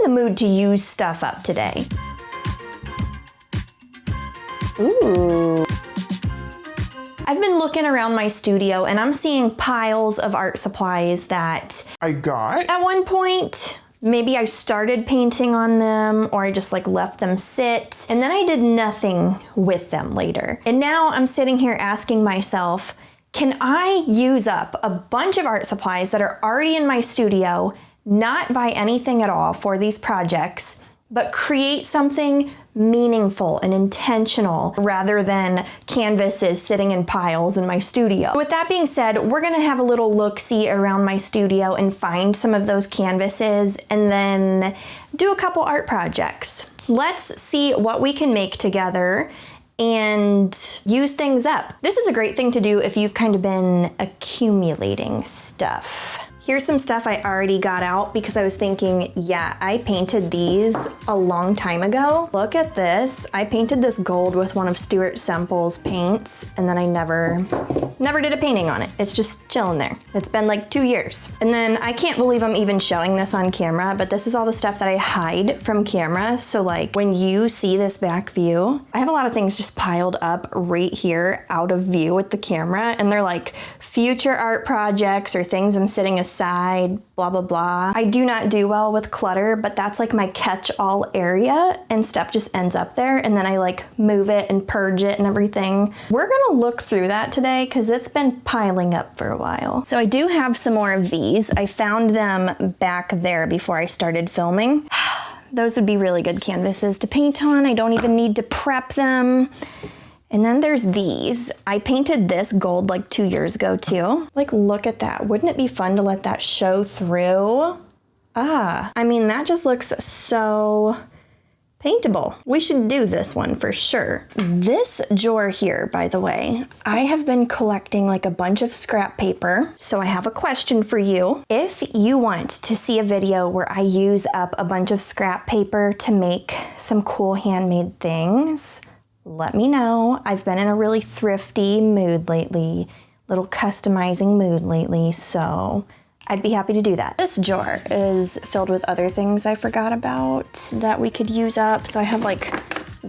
in the mood to use stuff up today. Ooh. I've been looking around my studio and I'm seeing piles of art supplies that I got at one point. Maybe I started painting on them or I just like left them sit and then I did nothing with them later. And now I'm sitting here asking myself, can I use up a bunch of art supplies that are already in my studio, not buy anything at all for these projects, but create something meaningful and intentional rather than canvases sitting in piles in my studio. With that being said, we're gonna have a little look-see around my studio and find some of those canvases and then do a couple art projects. Let's see what we can make together and use things up. This is a great thing to do if you've kind of been accumulating stuff. Here's some stuff I already got out because I was thinking, yeah, I painted these a long time ago. Look at this. I painted this gold with one of Stuart Semple's paints and then I never did a painting on it. It's just chilling there. It's been like 2 years. And then I can't believe I'm even showing this on camera, but this is all the stuff that I hide from camera. So like when you see this back view, I have a lot of things just piled up right here out of view with the camera and they're like future art projects or things I'm sitting aside, blah, blah, blah. I do not do well with clutter, but that's like my catch-all area and stuff just ends up there and then I like move it and purge it and everything. We're gonna look through that today because it's been piling up for a while. So I do have some more of these. I found them back there before I started filming. Those would be really good canvases to paint on. I don't even need to prep them. And then there's these. I painted this gold like 2 years ago too. Like, look at that. Wouldn't it be fun to let that show through? I mean, that just looks so paintable. We should do this one for sure. This drawer here, by the way, I have been collecting like a bunch of scrap paper. So I have a question for you. If you want to see a video where I use up a bunch of scrap paper to make some cool handmade things, let me know. I've been in a really thrifty mood lately, little customizing mood lately, so I'd be happy to do that. This jar is filled with other things I forgot about that we could use up. So I have like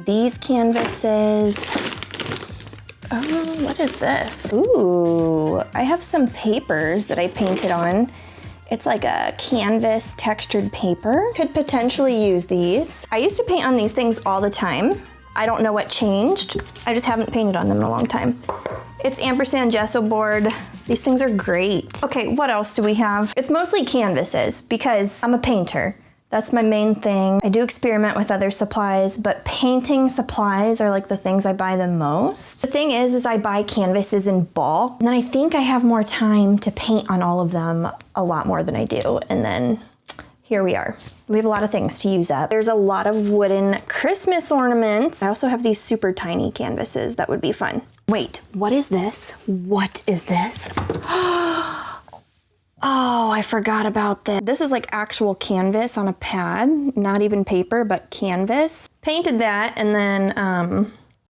these canvases. Oh, what is this? Ooh, I have some papers that I painted on. It's like a canvas textured paper. Could potentially use these. I used to paint on these things all the time. I don't know what changed. I just haven't painted on them in a long time. It's ampersand gesso board. These things are great. Okay, what else do we have? It's mostly canvases because I'm a painter. That's my main thing. I do experiment with other supplies, but painting supplies are like the things I buy the most. The thing is I buy canvases in bulk, and then I think I have more time to paint on all of them a lot more than I do, and then here we are. We have a lot of things to use up. There's a lot of wooden Christmas ornaments. I also have these super tiny canvases that would be fun. Wait, what is this? What is this? Oh, I forgot about this. This is like actual canvas on a pad, not even paper, but canvas. Painted that and then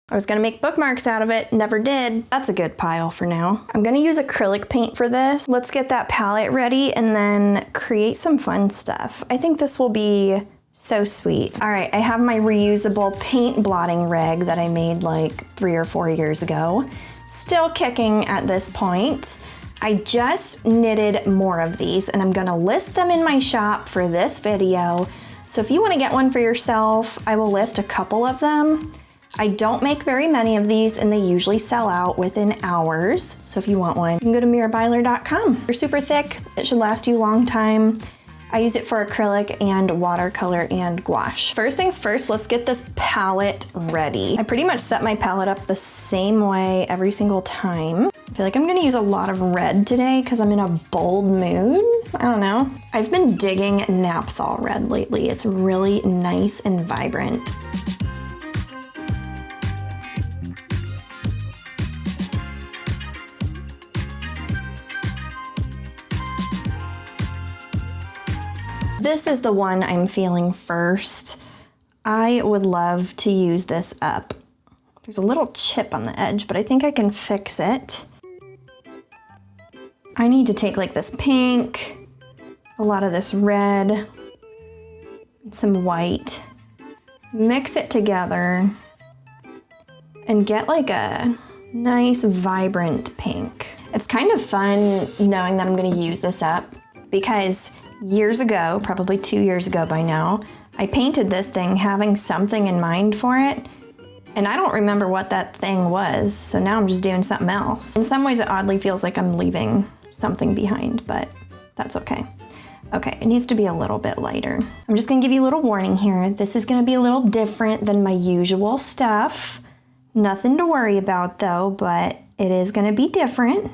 I was gonna make bookmarks out of it, never did. That's a good pile for now. I'm gonna use acrylic paint for this. Let's get that palette ready and then create some fun stuff. I think this will be so sweet. All right, I have my reusable paint blotting rig that I made like 3 or 4 years ago. Still kicking at this point. I just knitted more of these and I'm gonna list them in my shop for this video. So if you wanna get one for yourself, I will list a couple of them. I don't make very many of these and they usually sell out within hours. So if you want one, you can go to mirabyler.com. They're super thick, it should last you a long time. I use it for acrylic and watercolor and gouache. First things first, let's get this palette ready. I pretty much set my palette up the same way every single time. I feel like I'm gonna use a lot of red today because I'm in a bold mood. I don't know. I've been digging naphthol red lately. It's really nice and vibrant. This is the one I'm feeling first. I would love to use this up. There's a little chip on the edge, but I think I can fix it. I need to take like this pink, a lot of this red, some white, mix it together, and get like a nice vibrant pink. It's kind of fun knowing that I'm gonna use this up because years ago, probably 2 years ago by now, I painted this thing having something in mind for it, and I don't remember what that thing was, so now I'm just doing something else. In some ways it oddly feels like I'm leaving something behind, but that's okay. Okay, it needs to be a little bit lighter. I'm just gonna give you a little warning here. This is gonna be a little different than my usual stuff. Nothing to worry about though, but it is gonna be different.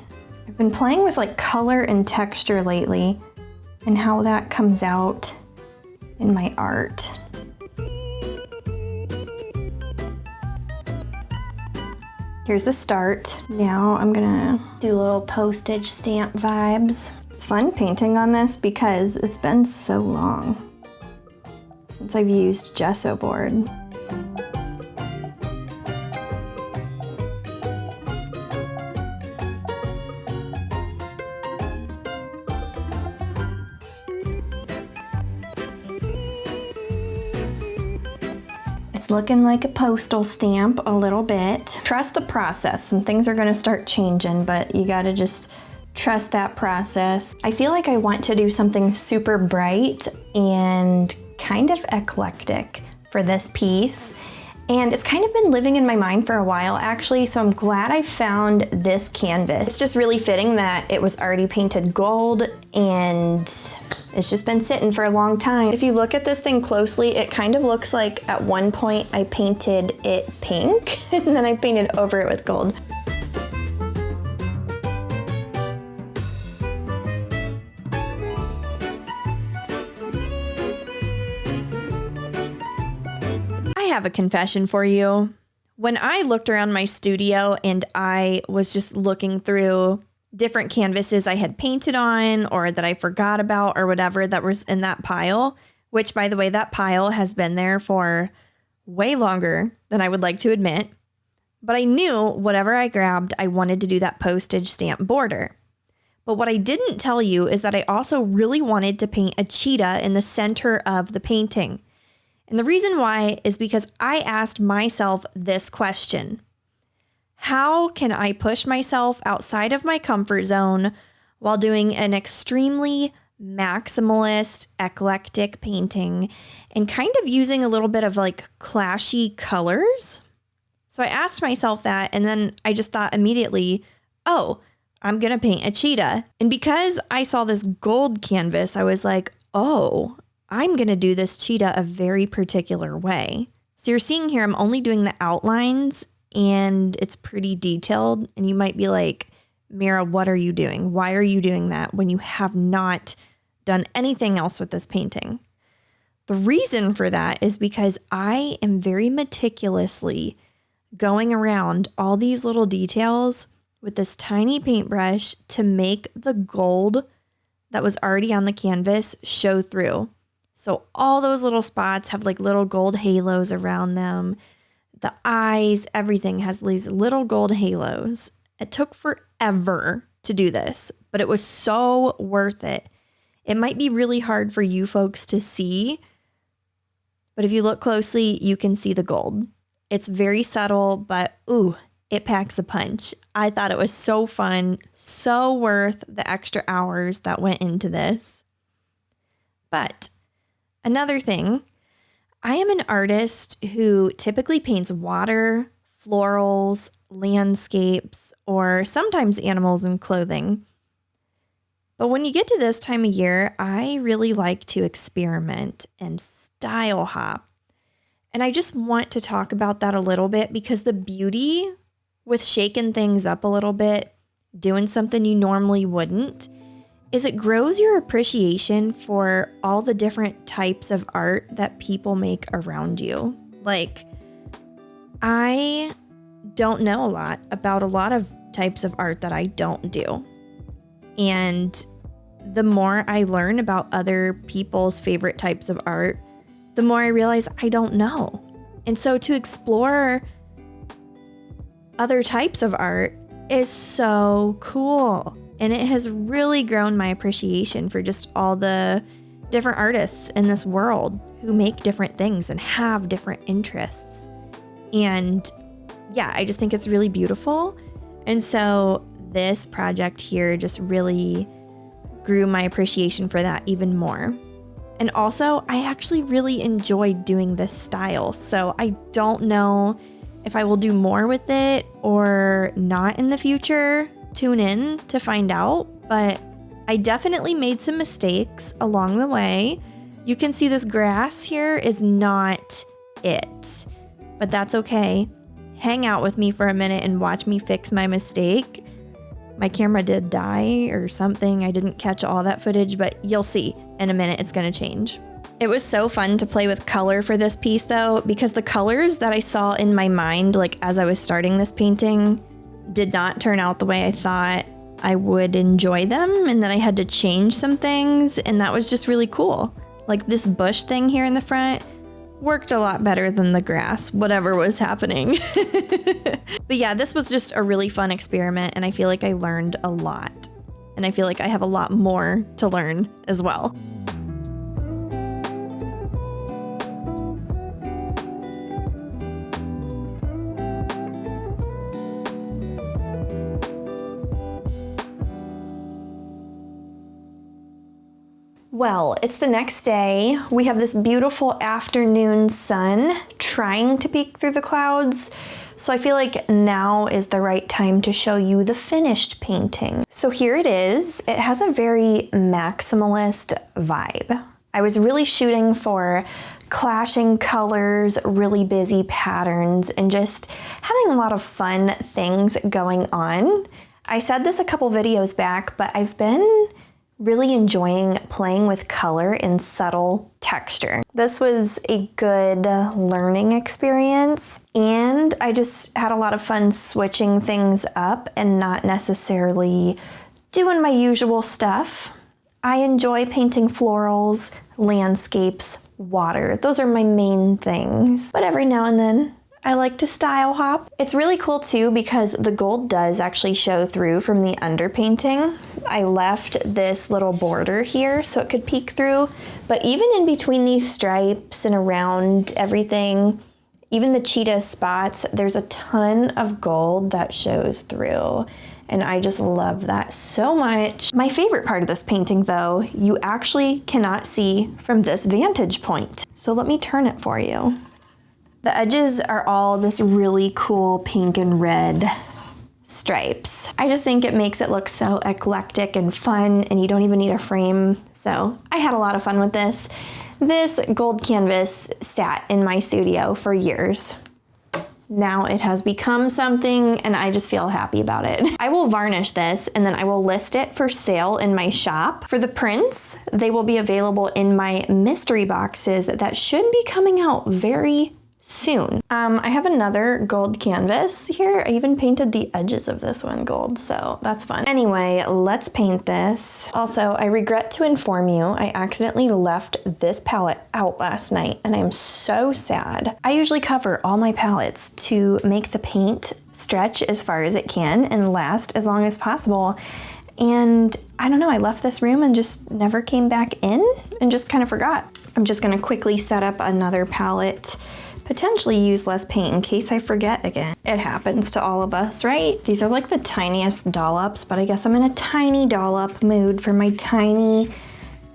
I've been playing with like color and texture lately and how that comes out in my art. Here's the start. Now I'm gonna do little postage stamp vibes. It's fun painting on this because it's been so long since I've used gesso board. It's looking like a postal stamp a little bit. Trust the process. Some things are gonna start changing, but you gotta just trust that process. I feel like I want to do something super bright and kind of eclectic for this piece. And it's kind of been living in my mind for a while actually, so I'm glad I found this canvas. It's just really fitting that it was already painted gold and it's just been sitting for a long time. If you look at this thing closely, it kind of looks like at one point I painted it pink and then I painted over it with gold. I have a confession for you. When I looked around my studio and I was just looking through different canvases I had painted on or that I forgot about or whatever that was in that pile, which by the way, that pile has been there for way longer than I would like to admit. But I knew whatever I grabbed, I wanted to do that postage stamp border. But what I didn't tell you is that I also really wanted to paint a cheetah in the center of the painting. And the reason why is because I asked myself this question: how can I push myself outside of my comfort zone while doing an extremely maximalist, eclectic painting and kind of using a little bit of like clashy colors? So I asked myself that, and then I just thought immediately, oh, I'm going to paint a cheetah. And because I saw this gold canvas, I was like, oh, I'm going to do this cheetah a very particular way. So you're seeing here, I'm only doing the outlines and it's pretty detailed. And you might be like, Mira, what are you doing? Why are you doing that when you have not done anything else with this painting? The reason for that is because I am very meticulously going around all these little details with this tiny paintbrush to make the gold that was already on the canvas show through. So all those little spots have like little gold halos around them. The eyes, everything has these little gold halos. It took forever to do this, but it was so worth it. It might be really hard for you folks to see, but if you look closely, you can see the gold. It's very subtle, but ooh, it packs a punch. I thought it was so fun, so worth the extra hours that went into this. But another thing, I am an artist who typically paints water, florals, landscapes, or sometimes animals and clothing. But when you get to this time of year, I really like to experiment and style hop. And I just want to talk about that a little bit because the beauty with shaking things up a little bit, doing something you normally wouldn't, is it grows your appreciation for all the different types of art that people make around you. Like, I don't know a lot about a lot of types of art that I don't do. And the more I learn about other people's favorite types of art, the more I realize I don't know. And so to explore other types of art is so cool. And it has really grown my appreciation for just all the different artists in this world. who make different things and have different interests. And yeah, I just think it's really beautiful. And so this project here just really grew my appreciation for that even more. And also, I actually really enjoyed doing this style. So I don't know if I will do more with it or not in the future. Tune in to find out. But I definitely made some mistakes along the way. You can see this grass here is not it, but that's okay. Hang out with me for a minute and watch me fix my mistake. My camera did die or something. I didn't catch all that footage, but you'll see in a minute it's gonna change. It was so fun to play with color for this piece though, because the colors that I saw in my mind, like as I was starting this painting, did not turn out the way I thought I would enjoy them. And then I had to change some things, and that was just really cool. Like this bush thing here in the front worked a lot better than the grass, whatever was happening. But yeah, this was just a really fun experiment, and I feel like I learned a lot. And I feel like I have a lot more to learn as well. Well, it's the next day. We have this beautiful afternoon sun trying to peek through the clouds. So I feel like now is the right time to show you the finished painting. So here it is. It has a very maximalist vibe. I was really shooting for clashing colors, really busy patterns, and just having a lot of fun things going on. I said this a couple videos back, but I've been really enjoying playing with color and subtle texture. This was a good learning experience, and I just had a lot of fun switching things up and not necessarily doing my usual stuff. I enjoy painting florals, landscapes, water. Those are my main things. But every now and then, I like to style hop. It's really cool too because the gold does actually show through from the underpainting. I left this little border here so it could peek through, but even in between these stripes and around everything, even the cheetah spots, there's a ton of gold that shows through. And I just love that so much. My favorite part of this painting though, you actually cannot see from this vantage point. So let me turn it for you. The edges are all this really cool pink and red stripes. I just think it makes it look so eclectic and fun, and you don't even need a frame. So I had a lot of fun with this. This gold canvas sat in my studio for years. Now it has become something, and I just feel happy about it. I will varnish this, and then I will list it for sale in my shop. For the prints, they will be available in my mystery boxes that should be coming out very soon. I have another gold canvas here. I even painted the edges of this one gold, so that's fun. Anyway, let's paint this. Also, I regret to inform you, I accidentally left this palette out last night, and I'm so sad. I usually cover all my palettes to make the paint stretch as far as it can and last as long as possible. And I don't know, I left this room and just never came back in and just kind of forgot. I'm just gonna quickly set up another palette, potentially use less paint in case I forget again. It happens to all of us, right? These are like the tiniest dollops, but I guess I'm in a tiny dollop mood for my tiny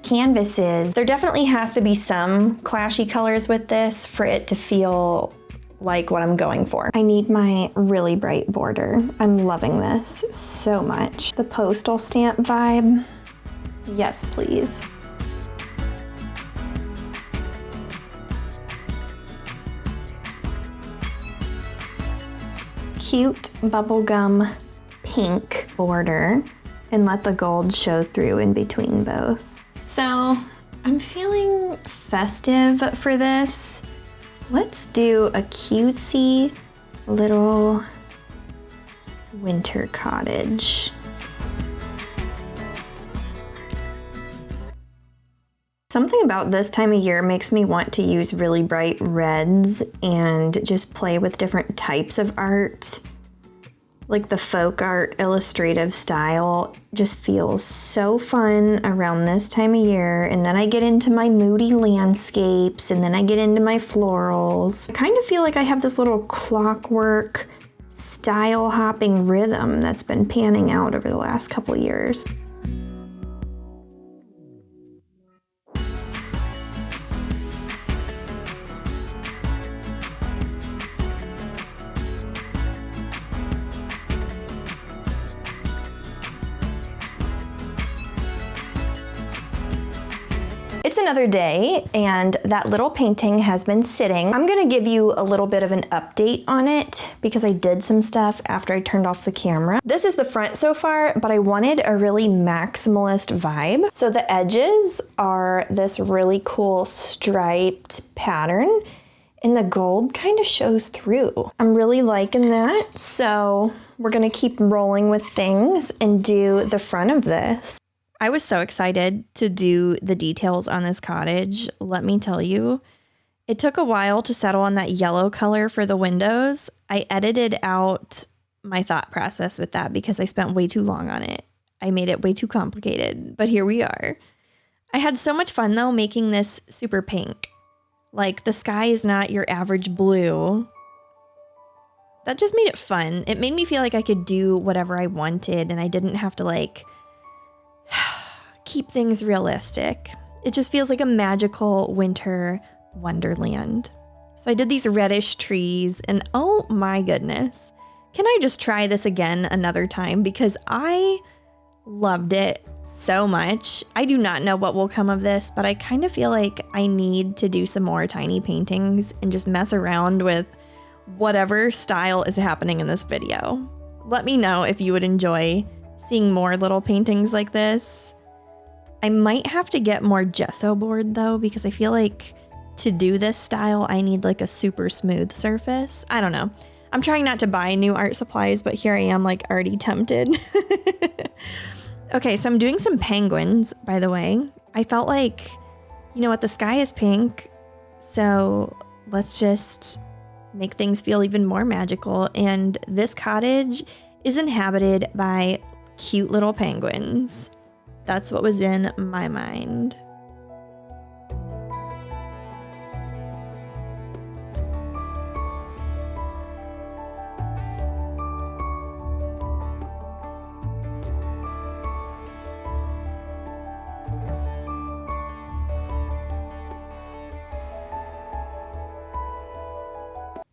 canvases. There definitely has to be some clashy colors with this for it to feel like what I'm going for. I need my really bright border. I'm loving this so much. The postal stamp vibe. Yes, please. Cute bubblegum pink border, and let the gold show through in between both. So I'm feeling festive for this. Let's do a cutesy little winter cottage. Something about this time of year makes me want to use really bright reds and just play with different types of art. like the folk art illustrative style just feels so fun around this time of year. And then I get into my moody landscapes, and then I get into my florals. I kind of feel like I have this little clockwork style hopping rhythm that's been panning out over the last couple years. It's another day, and that little painting has been sitting. I'm gonna give you a little bit of an update on it because I did some stuff after I turned off the camera. This is the front so far, but I wanted a really maximalist vibe. So the edges are this really cool striped pattern, and the gold kind of shows through. I'm really liking that, so we're gonna keep rolling with things and do the front of this. I was so excited to do the details on this cottage. Let me tell you, it took a while to settle on that yellow color for the windows. I edited out my thought process with that because I spent way too long on it. I made it way too complicated, but here we are. I had so much fun though making this super pink. Like, the sky is not your average blue. That just made it fun. It made me feel like I could do whatever I wanted and I didn't have to like keep things realistic. It just feels like a magical winter wonderland. So I did these reddish trees, and oh my goodness, can I just try this again another time because I loved it so much. I do not know what will come of this, but I kind of feel like I need to do some more tiny paintings and just mess around with whatever style is happening in this video. Let me know if you would enjoy seeing more little paintings like this. I might have to get more gesso board though, because I feel like to do this style, I need like a super smooth surface. I don't know. I'm trying not to buy new art supplies, but here I am like already tempted. Okay, so I'm doing some penguins, by the way. I felt like, you know what, the sky is pink, so let's just make things feel even more magical. And this cottage is inhabited by cute little penguins. That's what was in my mind.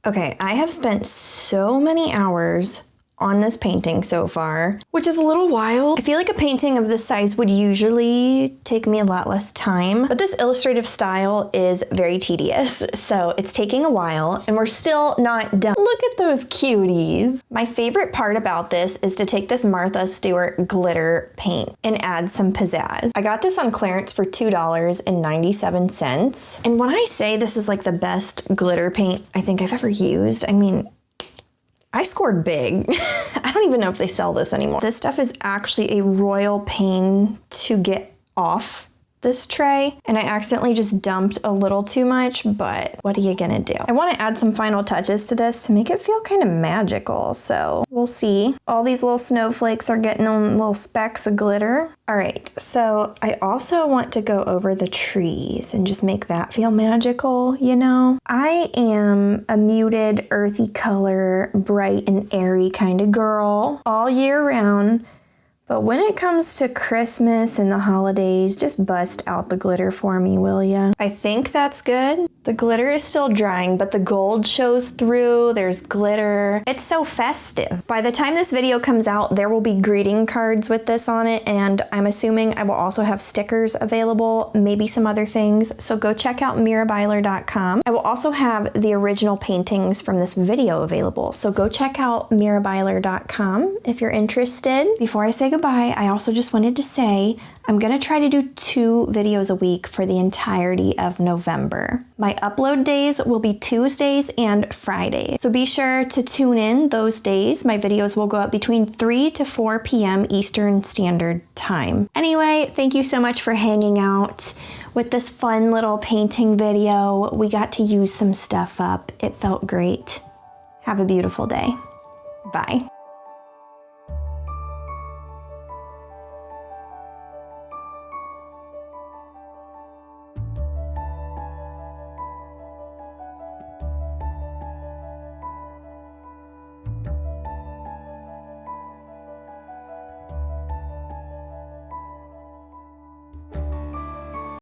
Okay, I have spent so many hours on this painting so far, which is a little wild. I feel like a painting of this size would usually take me a lot less time, but this illustrative style is very tedious, so it's taking a while, and we're still not done. Look at those cuties. My favorite part about this is to take this Martha Stewart glitter paint and add some pizzazz. I got this on clearance for $2.97, and when I say this is like the best glitter paint I think I've ever used, I mean, I scored big. I don't even know if they sell this anymore. This stuff is actually a royal pain to get off this tray, and I accidentally just dumped a little too much, but what are you gonna do? I wanna add some final touches to this to make it feel kind of magical, so we'll see. All these little snowflakes are getting on little specks of glitter. All right, so I also want to go over the trees and just make that feel magical, you know? I am a muted, earthy color, bright and airy kind of girl all year round. But when it comes to Christmas and the holidays, just bust out the glitter for me, will ya? I think that's good. The glitter is still drying, but the gold shows through. There's glitter. It's so festive. By the time this video comes out, there will be greeting cards with this on it, and I'm assuming I will also have stickers available, maybe some other things. So go check out mirabyler.com. I will also have the original paintings from this video available. So go check out mirabyler.com if you're interested. Before I say goodbye, I also just wanted to say I'm gonna try to do 2 videos a week for the entirety of November. My upload days will be Tuesdays and Fridays, so be sure to tune in those days. My videos will go up between 3 to 4 p.m. Eastern Standard Time. Anyway, thank you so much for hanging out with this fun little painting video. We got to use some stuff up. It felt great. Have a beautiful day. Bye.